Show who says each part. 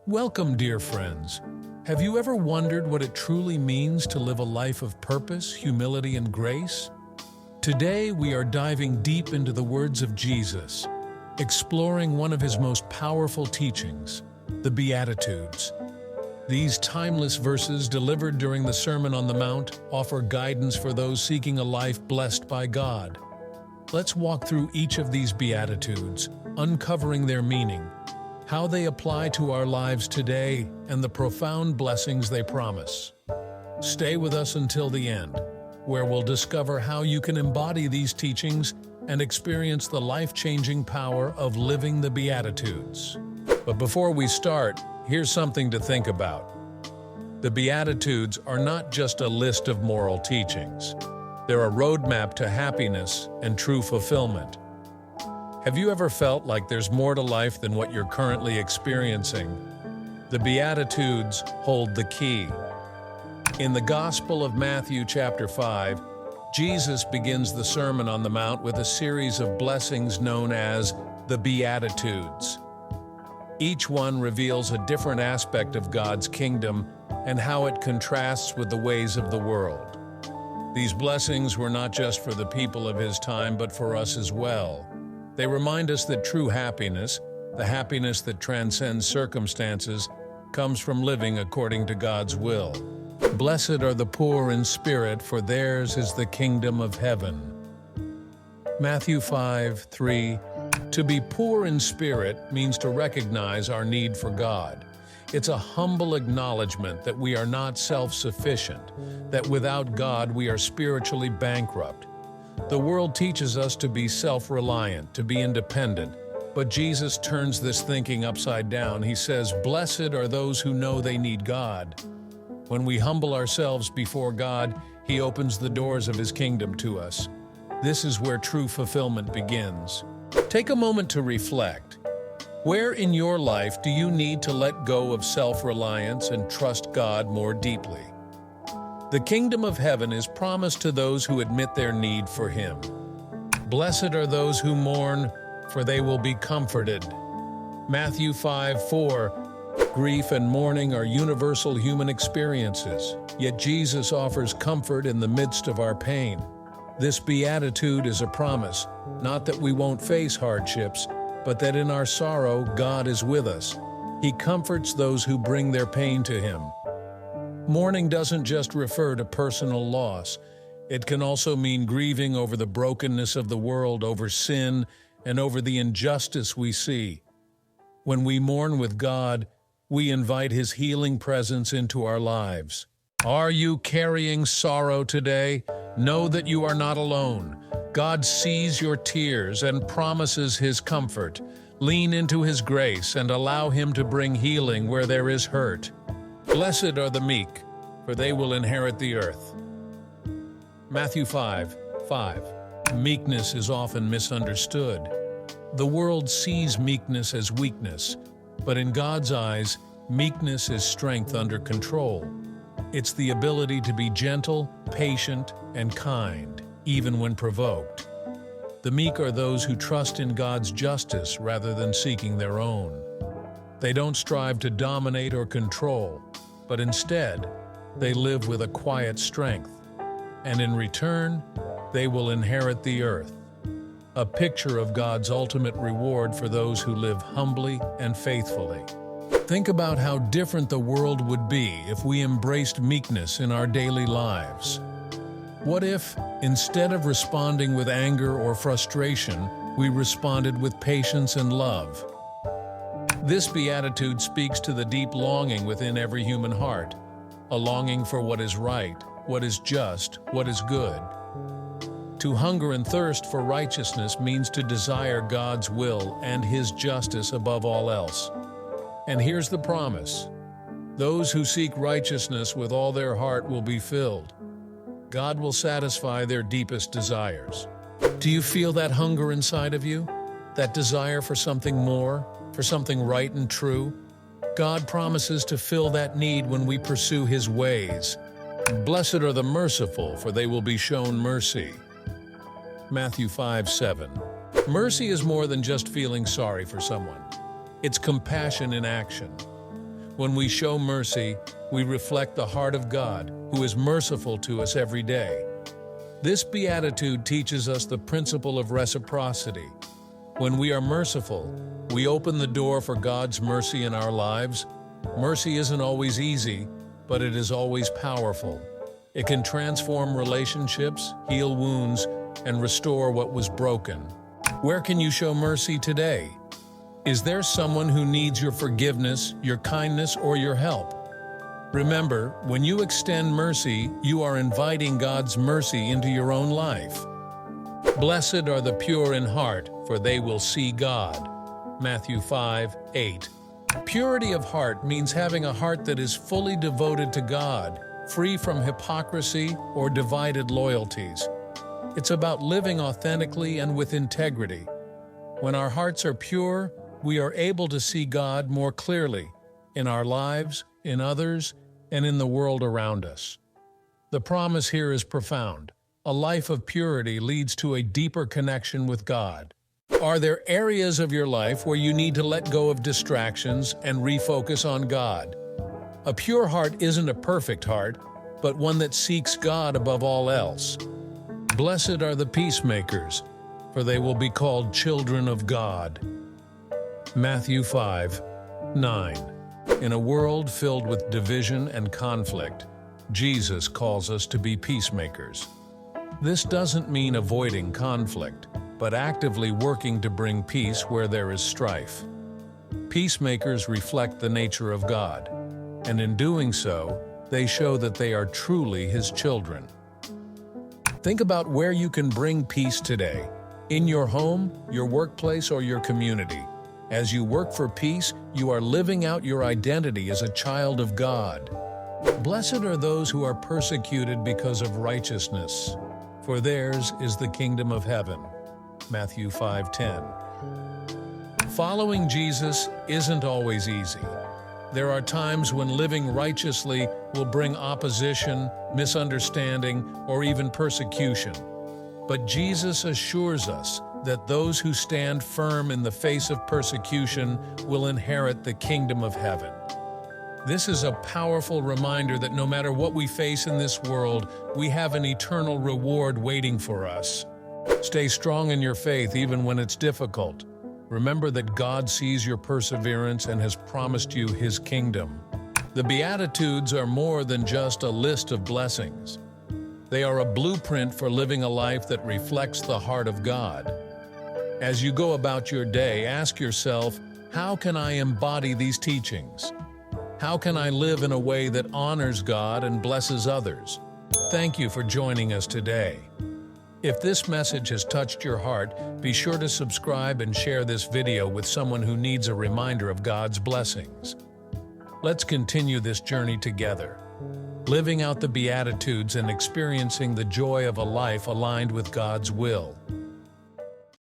Speaker 1: Welcome, dear friends. Have you ever wondered what it truly means to live a life of purpose, humility, and grace? Today, we are diving deep into the words of Jesus, exploring one of his most powerful teachings, the Beatitudes. These timeless verses delivered during the Sermon on the Mount offer guidance for those seeking a life blessed by God. Let's walk through each of these Beatitudes, uncovering their meaning, how they apply to our lives today, and the profound blessings they promise. Stay with us until the end, where we'll discover how you can embody these teachings and experience the life-changing power of living the Beatitudes. But before we start, here's something to think about. The Beatitudes are not just a list of moral teachings. They're a roadmap to happiness and true fulfillment. Have you ever felt like there's more to life than what you're currently experiencing? The Beatitudes hold the key. In the Gospel of Matthew chapter 5, Jesus begins the Sermon on the Mount with a series of blessings known as the Beatitudes. Each one reveals a different aspect of God's kingdom and how it contrasts with the ways of the world. These blessings were not just for the people of his time, but for us as well. They remind us that true happiness, the happiness that transcends circumstances, comes from living according to God's will. Blessed are the poor in spirit, for theirs is the kingdom of heaven. Matthew 5:3. To be poor in spirit means to recognize our need for God. It's a humble acknowledgement that we are not self-sufficient, that without God we are spiritually bankrupt. The world teaches us to be self-reliant, to be independent, but Jesus turns this thinking upside down. He says, "Blessed are those who know they need God." When we humble ourselves before God, He opens the doors of His kingdom to us. This is where true fulfillment begins. Take a moment to reflect. Where in your life do you need to let go of self-reliance and trust God more deeply? The kingdom of heaven is promised to those who admit their need for Him. Blessed are those who mourn, for they will be comforted. Matthew 5:4. Grief and mourning are universal human experiences, yet Jesus offers comfort in the midst of our pain. This beatitude is a promise, not that we won't face hardships, but that in our sorrow God is with us. He comforts those who bring their pain to Him. Mourning doesn't just refer to personal loss. It can also mean grieving over the brokenness of the world, over sin, and over the injustice we see. When we mourn with God, we invite His healing presence into our lives. Are you carrying sorrow today? Know that you are not alone. God sees your tears and promises His comfort. Lean into His grace and allow Him to bring healing where there is hurt. Blessed are the meek, for they will inherit the earth. Matthew 5:5. Meekness is often misunderstood. The world sees meekness as weakness, but in God's eyes, meekness is strength under control. It's the ability to be gentle, patient, and kind, even when provoked. The meek are those who trust in God's justice rather than seeking their own. They don't strive to dominate or control, but instead, they live with a quiet strength. And in return, they will inherit the earth. A picture of God's ultimate reward for those who live humbly and faithfully. Think about how different the world would be if we embraced meekness in our daily lives. What if, instead of responding with anger or frustration, we responded with patience and love? This beatitude speaks to the deep longing within every human heart, a longing for what is right, what is just, what is good. To hunger and thirst for righteousness means to desire God's will and His justice above all else. And here's the promise. Those who seek righteousness with all their heart will be filled. God will satisfy their deepest desires. Do you feel that hunger inside of you? That desire for something more, for something right and true? God promises to fill that need when we pursue His ways. Blessed are the merciful, for they will be shown mercy. Matthew 5:7. Mercy is more than just feeling sorry for someone. It's compassion in action. When we show mercy, we reflect the heart of God, who is merciful to us every day. This beatitude teaches us the principle of reciprocity. When we are merciful, we open the door for God's mercy in our lives. Mercy isn't always easy, but it is always powerful. It can transform relationships, heal wounds, and restore what was broken. Where can you show mercy today? Is there someone who needs your forgiveness, your kindness, or your help? Remember, when you extend mercy, you are inviting God's mercy into your own life. Blessed are the pure in heart, for they will see God. Matthew 5:8. Purity of heart means having a heart that is fully devoted to God, free from hypocrisy or divided loyalties. It's about living authentically and with integrity. When our hearts are pure, we are able to see God more clearly in our lives, in others, and in the world around us. The promise here is profound. A life of purity leads to a deeper connection with God. Are there areas of your life where you need to let go of distractions and refocus on God? A pure heart isn't a perfect heart, but one that seeks God above all else. Blessed are the peacemakers, for they will be called children of God. Matthew 5:9. In a world filled with division and conflict, Jesus calls us to be peacemakers. This doesn't mean avoiding conflict, but actively working to bring peace where there is strife. Peacemakers reflect the nature of God, and in doing so, they show that they are truly His children. Think about where you can bring peace today, in your home, your workplace, or your community. As you work for peace, you are living out your identity as a child of God. Blessed are those who are persecuted because of righteousness, for theirs is the kingdom of heaven. Matthew 5:10. Following Jesus isn't always easy. There are times when living righteously will bring opposition, misunderstanding, or even persecution. But Jesus assures us that those who stand firm in the face of persecution will inherit the kingdom of heaven. This is a powerful reminder that no matter what we face in this world, we have an eternal reward waiting for us. Stay strong in your faith even when it's difficult. Remember that God sees your perseverance and has promised you His kingdom. The Beatitudes are more than just a list of blessings. They are a blueprint for living a life that reflects the heart of God. As you go about your day, ask yourself, how can I embody these teachings? How can I live in a way that honors God and blesses others? Thank you for joining us today. If this message has touched your heart, be sure to subscribe and share this video with someone who needs a reminder of God's blessings. Let's continue this journey together, living out the Beatitudes and experiencing the joy of a life aligned with God's will.